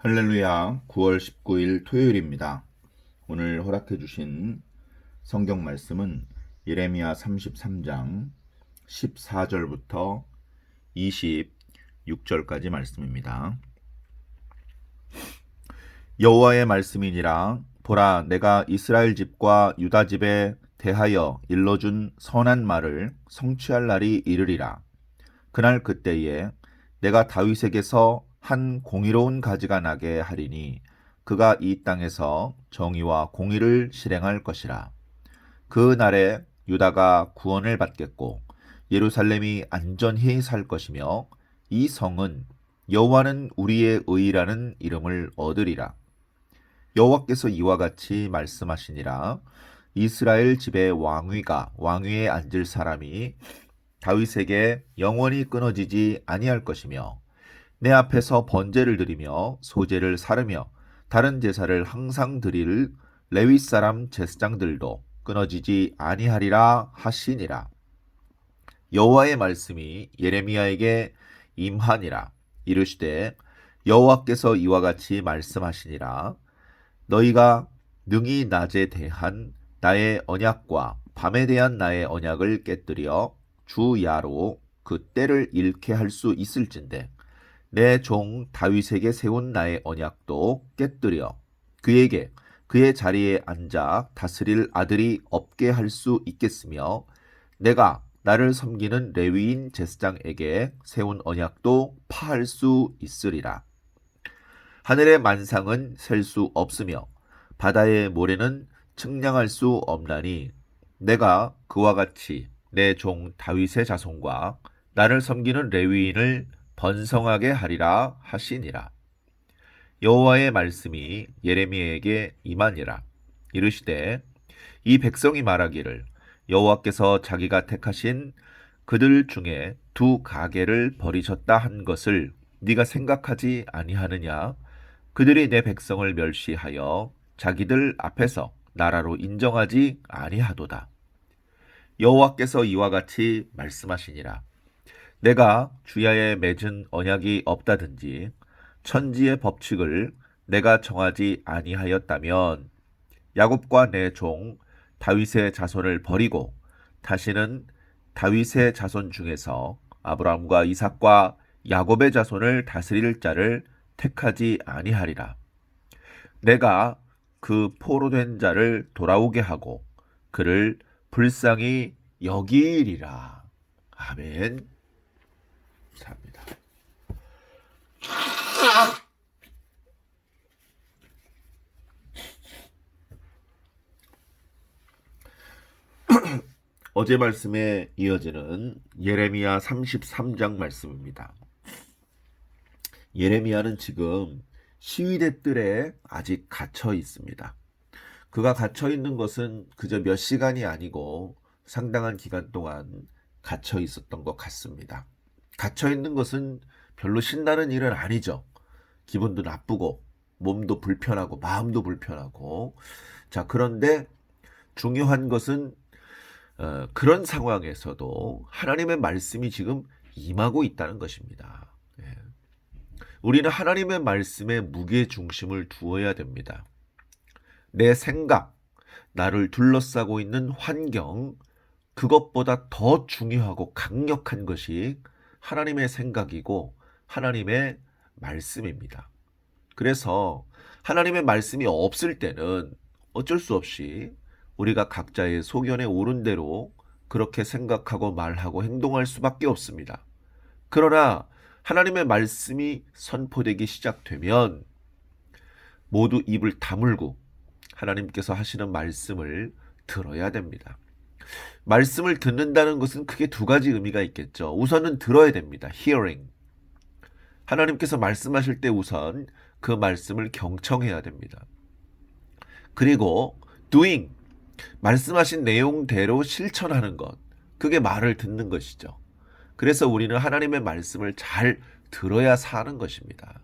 할렐루야, 9월 19일 토요일입니다. 오늘 허락해 주신 성경 말씀은 예레미야 33장 14절부터 26절까지 말씀입니다. 여호와의 말씀이니라. 보라, 내가 이스라엘 집과 유다 집에 대하여 일러준 선한 말을 성취할 날이 이르리라. 그날 그때에 내가 다윗에게서 한 공의로운 가지가 나게 하리니 그가 이 땅에서 정의와 공의를 실행할 것이라. 그 날에 유다가 구원을 받겠고 예루살렘이 안전히 살 것이며 이 성은 여호와는 우리의 의라는 이름을 얻으리라. 여호와께서 이와 같이 말씀하시니라. 이스라엘 집의 왕위에 앉을 사람이 다윗에게 영원히 끊어지지 아니할 것이며 내 앞에서 번제를 드리며 소제를 사르며 다른 제사를 항상 드릴 레위 사람 제사장들도 끊어지지 아니하리라 하시니라. 여호와의 말씀이 예레미야에게 임하니라. 이르시되 여호와께서 이와 같이 말씀하시니라. 너희가 능히 낮에 대한 나의 언약과 밤에 대한 나의 언약을 깨뜨려 주야로 그 때를 잃게 할 수 있을진데 내 종 다윗에게 세운 나의 언약도 깨뜨려 그에게 그의 자리에 앉아 다스릴 아들이 없게 할 수 있겠으며 내가 나를 섬기는 레위인 제사장에게 세운 언약도 파할 수 있으리라. 하늘의 만상은 셀 수 없으며 바다의 모래는 측량할 수 없나니 내가 그와 같이 내 종 다윗의 자손과 나를 섬기는 레위인을 번성하게 하리라 하시니라. 여호와의 말씀이 예레미야에게 임하니라. 이르시되 이 백성이 말하기를 여호와께서 자기가 택하신 그들 중에 두 가게를 버리셨다 한 것을 네가 생각하지 아니하느냐? 그들이 내 백성을 멸시하여 자기들 앞에서 나라로 인정하지 아니하도다. 여호와께서 이와 같이 말씀하시니라. 내가 주야에 맺은 언약이 없다든지 천지의 법칙을 내가 정하지 아니하였다면 야곱과 내 종 다윗의 자손을 버리고 다시는 다윗의 자손 중에서 아브라함과 이삭과 야곱의 자손을 다스릴 자를 택하지 아니하리라. 내가 그 포로된 자를 돌아오게 하고 그를 불쌍히 여기리라. 아멘. 감사합니다. 어제 말씀에 이어지는 예레미야 33장 말씀입니다. 예레미야는 지금 시위대 뜰에 아직 갇혀 있습니다. 그가 갇혀 있는 것은 그저 몇 시간이 아니고 상당한 기간 동안 갇혀 있었던 것 같습니다. 갇혀 있는 것은 별로 신나는 일은 아니죠. 기분도 나쁘고 몸도 불편하고 마음도 불편하고. 자, 그런데 중요한 것은 그런 상황에서도 하나님의 말씀이 지금 임하고 있다는 것입니다. 우리는 하나님의 말씀에 무게 중심을 두어야 됩니다. 내 생각, 나를 둘러싸고 있는 환경, 그것보다 더 중요하고 강력한 것이 하나님의 생각이고 하나님의 말씀입니다. 그래서 하나님의 말씀이 없을 때는 어쩔 수 없이 우리가 각자의 소견에 오른 대로 그렇게 생각하고 말하고 행동할 수밖에 없습니다. 그러나 하나님의 말씀이 선포되기 시작되면 모두 입을 다물고 하나님께서 하시는 말씀을 들어야 됩니다. 말씀을 듣는다는 것은 크게 두 가지 의미가 있겠죠. 우선은 들어야 됩니다. hearing. 하나님께서 말씀하실 때 우선 그 말씀을 경청해야 됩니다. 그리고 doing. 말씀하신 내용대로 실천하는 것. 그게 말을 듣는 것이죠. 그래서 우리는 하나님의 말씀을 잘 들어야 사는 것입니다.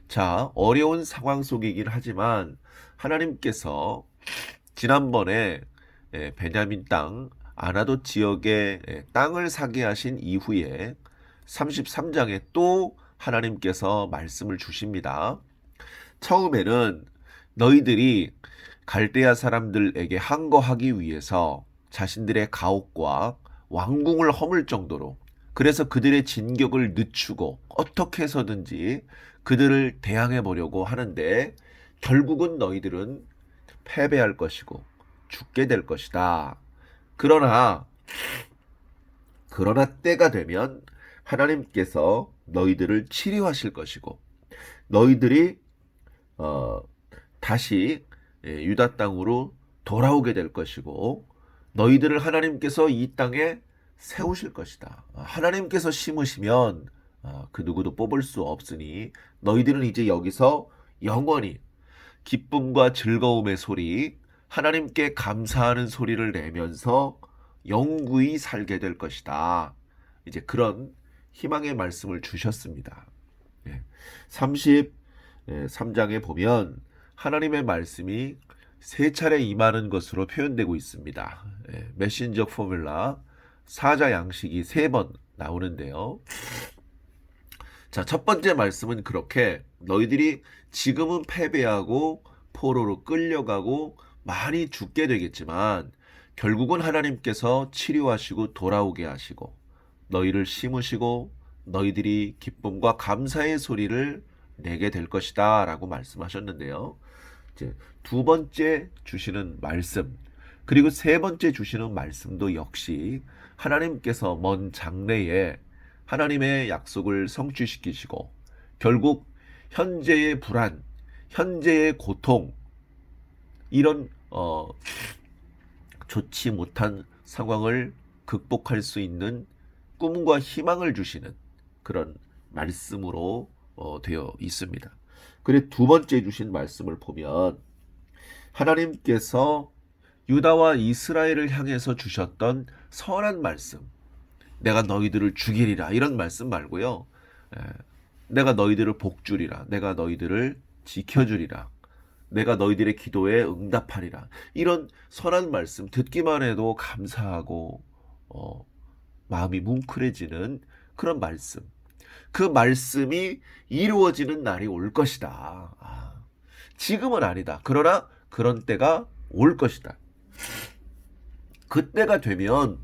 자, 어려운 상황 속이긴 하지만 하나님께서 지난번에 베냐민 땅 아나돗 지역에 땅을 사게 하신 이후에 33장에 또 하나님께서 말씀을 주십니다. 처음에는 너희들이 갈대아 사람들에게 항거하기 위해서 자신들의 가옥과 왕궁을 허물 정도로, 그래서 그들의 진격을 늦추고 어떻게 해서든지 그들을 대항해 보려고 하는데, 결국은 너희들은 패배할 것이고 죽게 될 것이다. 그러나 때가 되면 하나님께서 너희들을 치료하실 것이고, 너희들이 다시 유다 땅으로 돌아오게 될 것이고, 너희들을 하나님께서 이 땅에 세우실 것이다. 하나님께서 심으시면 그 누구도 뽑을 수 없으니 너희들은 이제 여기서 영원히 기쁨과 즐거움의 소리, 하나님께 감사하는 소리를 내면서 영구히 살게 될 것이다. 이제 그런 희망의 말씀을 주셨습니다. 33장에 보면 하나님의 말씀이 세 차례 임하는 것으로 표현되고 있습니다. 메신저 포뮬라 사자 양식이 3번 나오는데요. 자, 첫 번째 말씀은 그렇게 너희들이 지금은 패배하고 포로로 끌려가고 많이 죽게 되겠지만 결국은 하나님께서 치료하시고 돌아오게 하시고 너희를 심으시고 너희들이 기쁨과 감사의 소리를 내게 될 것이다 라고 말씀하셨는데요. 이제 두 번째 주시는 말씀, 그리고 세 번째 주시는 말씀도 역시 하나님께서 먼 장래에 하나님의 약속을 성취시키시고 결국 현재의 불안, 현재의 고통, 이런 좋지 못한 상황을 극복할 수 있는 꿈과 희망을 주시는 그런 말씀으로 되어 있습니다. 그리고 두 번째 주신 말씀을 보면 하나님께서 유다와 이스라엘을 향해서 주셨던 선한 말씀, 내가 너희들을 죽이리라 이런 말씀 말고요, 내가 너희들을 복주리라, 내가 너희들을 지켜주리라, 내가 너희들의 기도에 응답하리라, 이런 선한 말씀 듣기만 해도 감사하고 마음이 뭉클해지는 그런 말씀, 그 말씀이 이루어지는 날이 올 것이다. 지금은 아니다. 그러나 그런 때가 올 것이다. 그때가 되면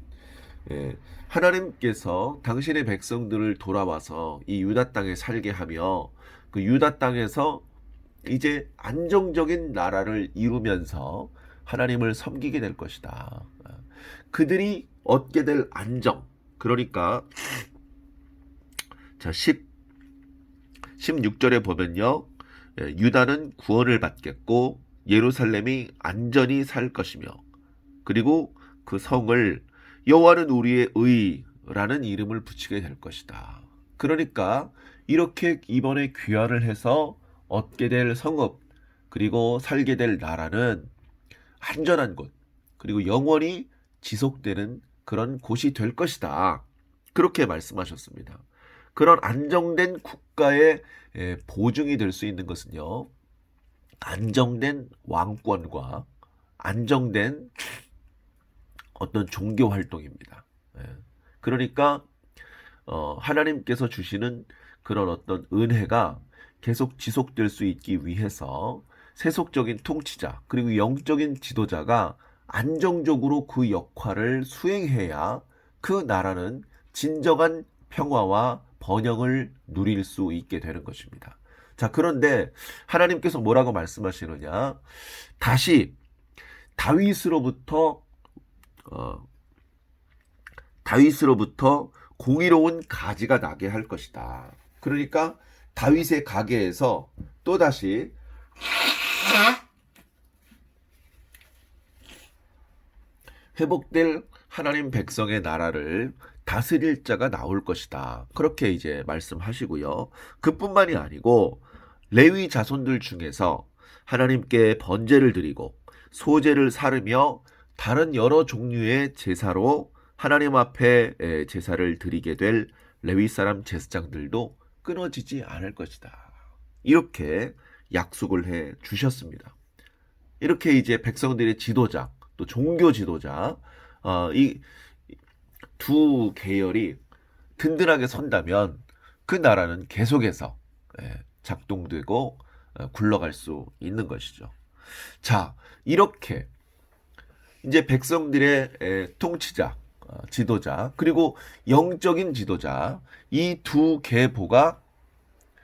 하나님께서 당신의 백성들을 돌아와서 이 유다 땅에 살게 하며 그 유다 땅에서 이제 안정적인 나라를 이루면서 하나님을 섬기게 될 것이다. 그들이 얻게 될 안정, 그러니까 자 16절에 보면요, 유다는 구원을 받겠고 예루살렘이 안전히 살 것이며 그리고 그 성을 여호와는 우리의 의라는 이름을 붙이게 될 것이다. 그러니까 이렇게 이번에 귀환을 해서 얻게 될 성읍, 그리고 살게 될 나라는 안전한 곳, 그리고 영원히 지속되는 그런 곳이 될 것이다. 그렇게 말씀하셨습니다. 그런 안정된 국가의 보증이 될 수 있는 것은요, 안정된 왕권과 안정된 어떤 종교 활동입니다. 그러니까 하나님께서 주시는 그런 어떤 은혜가 계속 지속될 수 있기 위해서 세속적인 통치자 그리고 영적인 지도자가 안정적으로 그 역할을 수행해야 그 나라는 진정한 평화와 번영을 누릴 수 있게 되는 것입니다. 자, 그런데 하나님께서 뭐라고 말씀하시느냐? 다시 다윗으로부터 공의로운 가지가 나게 할 것이다. 그러니까 다윗의 가계에서 또다시 회복될 하나님 백성의 나라를 다스릴 자가 나올 것이다. 그렇게 이제 말씀하시고요. 그뿐만이 아니고 레위 자손들 중에서 하나님께 번제를 드리고 소제를 사르며 다른 여러 종류의 제사로 하나님 앞에 제사를 드리게 될 레위 사람 제사장들도 끊어지지 않을 것이다. 이렇게 약속을 해 주셨습니다. 이렇게 이제 백성들의 지도자, 또 종교 지도자, 이 두 계열이 든든하게 선다면 그 나라는 계속해서 작동되고 굴러갈 수 있는 것이죠. 자, 이렇게 이제 백성들의 통치자, 지도자, 그리고 영적인 지도자, 이 두 계보가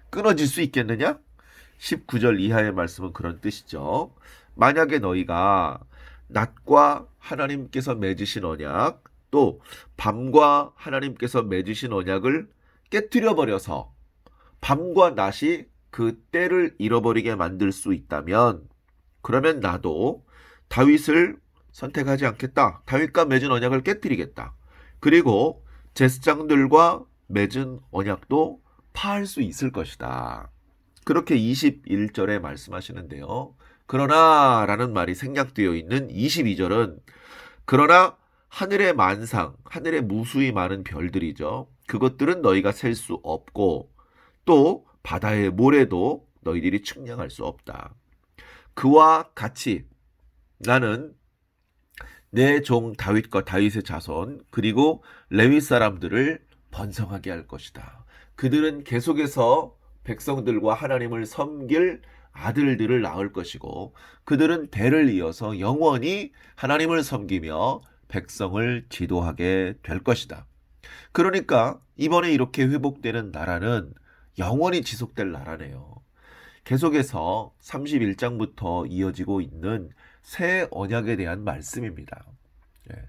끊어질 수 있겠느냐? 19절 이하의 말씀은 그런 뜻이죠. 만약에 너희가 낮과 하나님께서 맺으신 언약, 또 밤과 하나님께서 맺으신 언약을 깨뜨려 버려서 밤과 낮이 그 때를 잃어버리게 만들 수 있다면, 그러면 나도 다윗을 선택하지 않겠다. 다윗과 맺은 언약을 깨뜨리겠다. 그리고 제사장들과 맺은 언약도 파할 수 있을 것이다. 그렇게 21절에 말씀하시는데요. 그러나 라는 말이 생략되어 있는 22절은 그러나 하늘의 만상, 하늘의 무수히 많은 별들이죠. 그것들은 너희가 셀 수 없고 또 바다의 모래도 너희들이 측량할 수 없다. 그와 같이 나는 내 종 다윗과 다윗의 자손 그리고 레위 사람들을 번성하게 할 것이다. 그들은 계속해서 백성들과 하나님을 섬길 아들들을 낳을 것이고 그들은 대를 이어서 영원히 하나님을 섬기며 백성을 지도하게 될 것이다. 그러니까 이번에 이렇게 회복되는 나라는 영원히 지속될 나라네요. 계속해서 31장부터 이어지고 있는 새 언약에 대한 말씀입니다.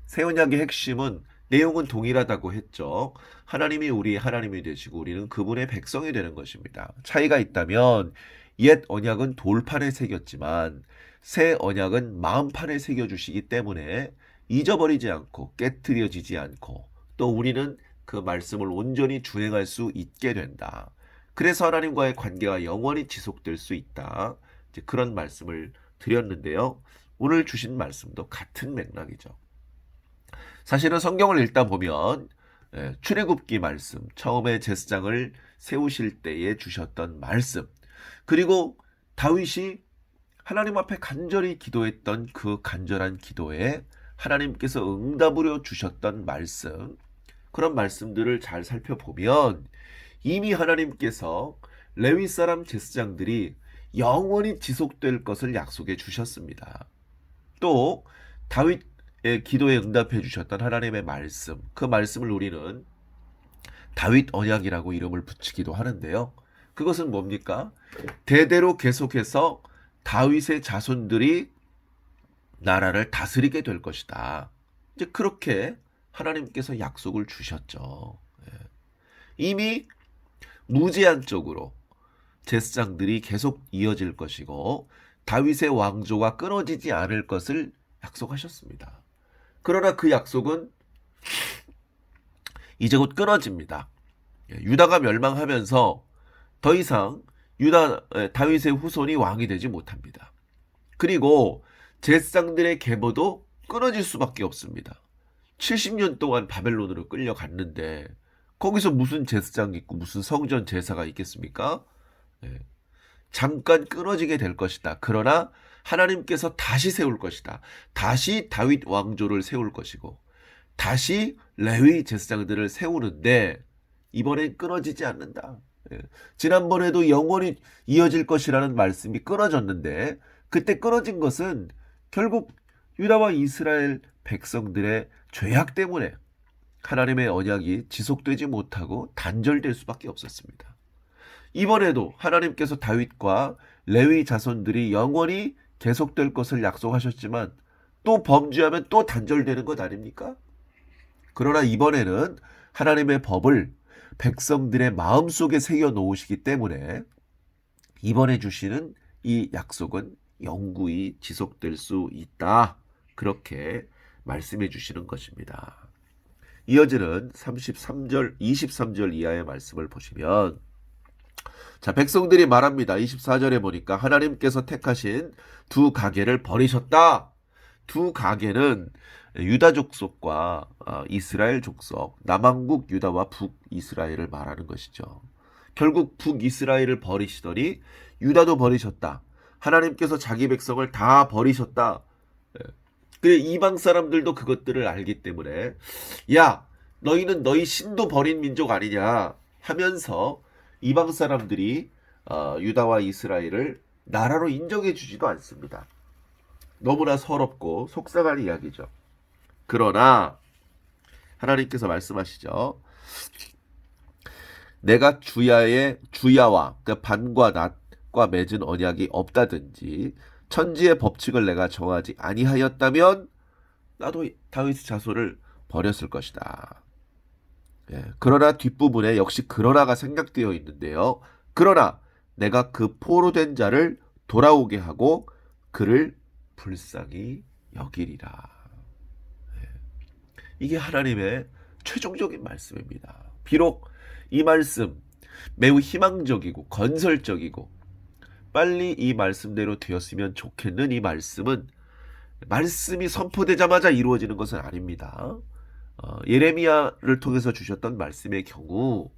새 언약의 핵심은 내용은 동일하다고 했죠. 하나님이 우리 하나님이 되시고 우리는 그분의 백성이 되는 것입니다. 차이가 있다면 옛 언약은 돌판에 새겼지만 새 언약은 마음판에 새겨주시기 때문에 잊어버리지 않고 깨트려지지 않고 또 우리는 그 말씀을 온전히 준행할 수 있게 된다. 그래서 하나님과의 관계가 영원히 지속될 수 있다. 이제 그런 말씀을 드렸는데요. 오늘 주신 말씀도 같은 맥락이죠. 사실은 성경을 읽다 보면 출애굽기 말씀, 처음에 제사장을 세우실 때에 주셨던 말씀, 그리고 다윗이 하나님 앞에 간절히 기도했던 그 간절한 기도에 하나님께서 응답으로 주셨던 말씀, 그런 말씀들을 잘 살펴보면 이미 하나님께서 레위 사람 제사장들이 영원히 지속될 것을 약속해 주셨습니다. 또 다윗의 기도에 응답해 주셨던 하나님의 말씀, 그 말씀을 우리는 다윗 언약이라고 이름을 붙이기도 하는데요. 그것은 뭡니까? 대대로 계속해서 다윗의 자손들이 나라를 다스리게 될 것이다. 이제 그렇게 하나님께서 약속을 주셨죠. 이미 무제한적으로 제사장들이 계속 이어질 것이고 다윗의 왕조가 끊어지지 않을 것을 약속하셨습니다. 그러나 그 약속은 이제 곧 끊어집니다. 유다가 멸망하면서 더 이상 다윗의 후손이 왕이 되지 못합니다. 그리고 제사장들의 계보도 끊어질 수밖에 없습니다. 70년 동안 바벨론으로 끌려갔는데 거기서 무슨 제사장이 있고 무슨 성전 제사가 있겠습니까? 잠깐 끊어지게 될 것이다. 그러나 하나님께서 다시 세울 것이다. 다시 다윗 왕조를 세울 것이고 다시 레위 제사장들을 세우는데 이번엔 끊어지지 않는다. 지난번에도 영원히 이어질 것이라는 말씀이 끊어졌는데 그때 끊어진 것은 결국 유다와 이스라엘 백성들의 죄악 때문에 하나님의 언약이 지속되지 못하고 단절될 수밖에 없었습니다. 이번에도 하나님께서 다윗과 레위 자손들이 영원히 계속될 것을 약속하셨지만 또 범죄하면 또 단절되는 것 아닙니까? 그러나 이번에는 하나님의 법을 백성들의 마음속에 새겨 놓으시기 때문에 이번에 주시는 이 약속은 영구히 지속될 수 있다. 그렇게 말씀해 주시는 것입니다. 이어지는 33절, 23절 이하의 말씀을 보시면 자, 백성들이 말합니다. 24절에 보니까 하나님께서 택하신 두 가계를 버리셨다. 두 가계는 유다 족속과 이스라엘 족속, 남왕국 유다와 북이스라엘을 말하는 것이죠. 결국 북이스라엘을 버리시더니 유다도 버리셨다. 하나님께서 자기 백성을 다 버리셨다. 그래 이방 사람들도 그것들을 알기 때문에 야 너희는 너희 신도 버린 민족 아니냐. 하면서 이방 사람들이 유다와 이스라엘을 나라로 인정해 주지도 않습니다. 너무나 서럽고 속상한 이야기죠. 그러나 하나님께서 말씀하시죠. 내가 주야와 그 밤과 낮과 맺은 언약이 없다든지 천지의 법칙을 내가 정하지 아니하였다면 나도 다윗의 자손을 버렸을 것이다. 예, 그러나 뒷부분에 역시 그러나가 생략되어 있는데요. 그러나 내가 그 포로된 자를 돌아오게 하고 그를 불쌍히 여기리라. 이게 하나님의 최종적인 말씀입니다. 비록 이 말씀 매우 희망적이고 건설적이고 빨리 이 말씀대로 되었으면 좋겠는 이 말씀은 말씀이 선포되자마자 이루어지는 것은 아닙니다. 예레미야를 통해서 주셨던 말씀의 경우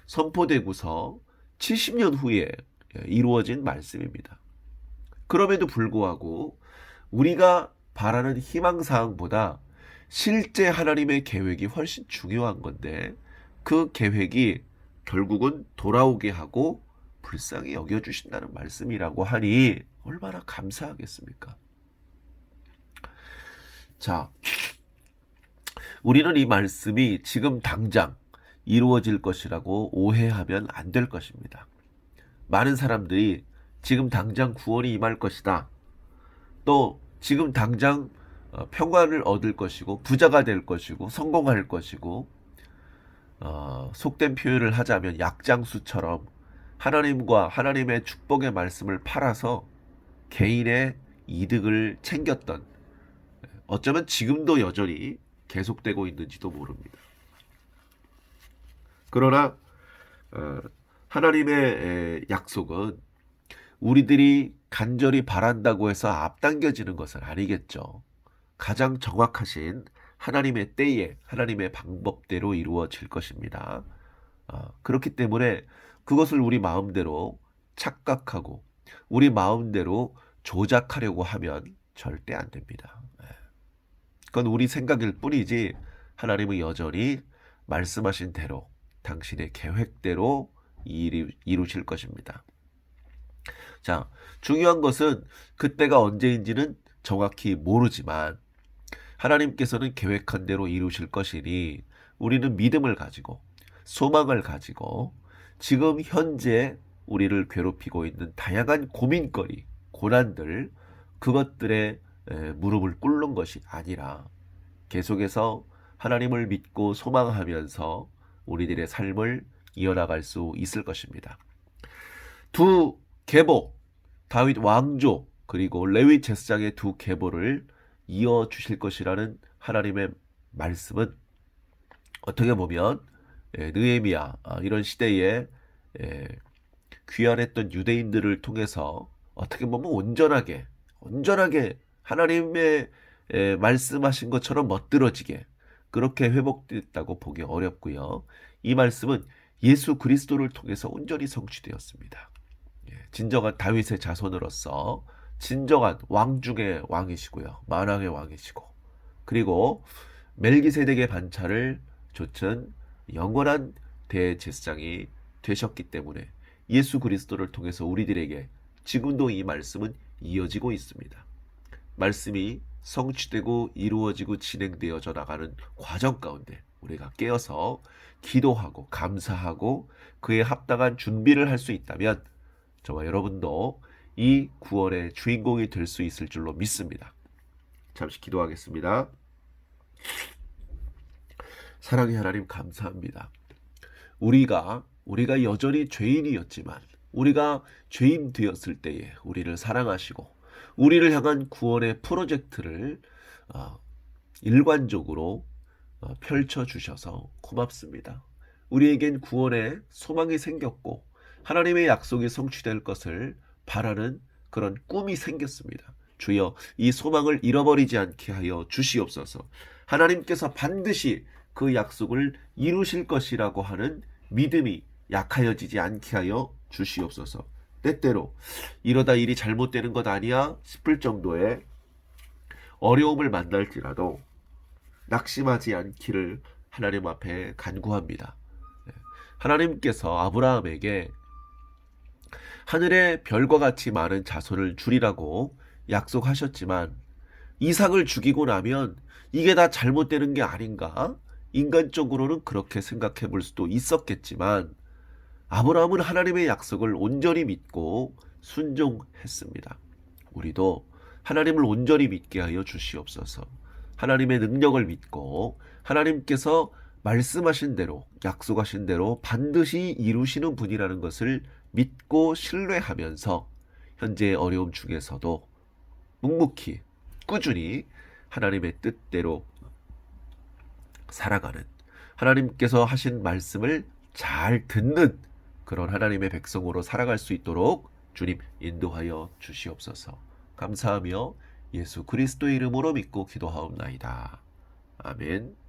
선포되고서 70년 후에 이루어진 말씀입니다. 그럼에도 불구하고 우리가 바라는 희망사항보다 실제 하나님의 계획이 훨씬 중요한 건데 그 계획이 결국은 돌아오게 하고 불쌍히 여겨주신다는 말씀이라고 하니 얼마나 감사하겠습니까? 자, 우리는 이 말씀이 지금 당장 이루어질 것이라고 오해하면 안 될 것입니다. 많은 사람들이 지금 당장 구원이 임할 것이다. 또 지금 당장 평안을 얻을 것이고 부자가 될 것이고 성공할 것이고 속된 표현을 하자면 약장수처럼 하나님과 하나님의 축복의 말씀을 팔아서 개인의 이득을 챙겼던 어쩌면 지금도 여전히 계속되고 있는지도 모릅니다. 그러나 하나님의 약속은 우리들이 간절히 바란다고 해서 앞당겨지는 것은 아니겠죠. 가장 정확하신 하나님의 때에 하나님의 방법대로 이루어질 것입니다. 그렇기 때문에 그것을 우리 마음대로 착각하고 우리 마음대로 조작하려고 하면 절대 안 됩니다. 그건 우리 생각일 뿐이지 하나님은 여전히 말씀하신 대로 당신의 계획대로 이루실 것입니다. 자, 중요한 것은 그때가 언제인지는 정확히 모르지만 하나님께서는 계획한 대로 이루실 것이니 우리는 믿음을 가지고 소망을 가지고 지금 현재 우리를 괴롭히고 있는 다양한 고민거리, 고난들 그것들에 무릎을 꿇는 것이 아니라 계속해서 하나님을 믿고 소망하면서 우리들의 삶을 이어나갈 수 있을 것입니다. 두 계보, 다윗 왕조 그리고 레위 제사장의 두 계보를 이어주실 것이라는 하나님의 말씀은 어떻게 보면 느헤미야 이런 시대에 귀환했던 유대인들을 통해서 어떻게 보면 온전하게 하나님의 말씀하신 것처럼 멋들어지게 그렇게 회복됐다고 보기 어렵고요. 이 말씀은 예수 그리스도를 통해서 온전히 성취되었습니다. 진정한 다윗의 자손으로서 진정한 왕 중의 왕이시고요. 만왕의 왕이시고 그리고 멜기세덱의 반차를 좇은 영원한 대제사장이 되셨기 때문에 예수 그리스도를 통해서 우리들에게 지금도 이 말씀은 이어지고 있습니다. 말씀이 성취되고 이루어지고 진행되어져 나가는 과정 가운데 우리가 깨어서 기도하고 감사하고 그에 합당한 준비를 할 수 있다면 저와 여러분도 이 구원의 주인공이 될 수 있을 줄로 믿습니다. 잠시 기도하겠습니다. 사랑의 하나님 감사합니다. 우리가 여전히 죄인이었지만 우리가 죄인 되었을 때에 우리를 사랑하시고 우리를 향한 구원의 프로젝트를 일관적으로 펼쳐주셔서 고맙습니다. 우리에겐 구원의 소망이 생겼고 하나님의 약속이 성취될 것을 바라는 그런 꿈이 생겼습니다. 주여 이 소망을 잃어버리지 않게 하여 주시옵소서. 하나님께서 반드시 그 약속을 이루실 것이라고 하는 믿음이 약하여지지 않게 하여 주시옵소서. 때때로 이러다 일이 잘못되는 것 아니야 싶을 정도의 어려움을 만날지라도 낙심하지 않기를 하나님 앞에 간구합니다. 하나님께서 아브라함에게 하늘의 별과 같이 많은 자손을 주리라고 약속하셨지만 이삭을 죽이고 나면 이게 다 잘못되는 게 아닌가? 인간적으로는 그렇게 생각해 볼 수도 있었겠지만 아브라함은 하나님의 약속을 온전히 믿고 순종했습니다. 우리도 하나님을 온전히 믿게 하여 주시옵소서. 하나님의 능력을 믿고 하나님께서 말씀하신 대로, 약속하신 대로 반드시 이루시는 분이라는 것을 믿고 신뢰하면서 현재의 어려움 중에서도 묵묵히 꾸준히 하나님의 뜻대로 살아가는, 하나님께서 하신 말씀을 잘 듣는 그런 하나님의 백성으로 살아갈 수 있도록 주님 인도하여 주시옵소서. 감사하며 예수 그리스도의 이름으로 믿고 기도하옵나이다. 아멘.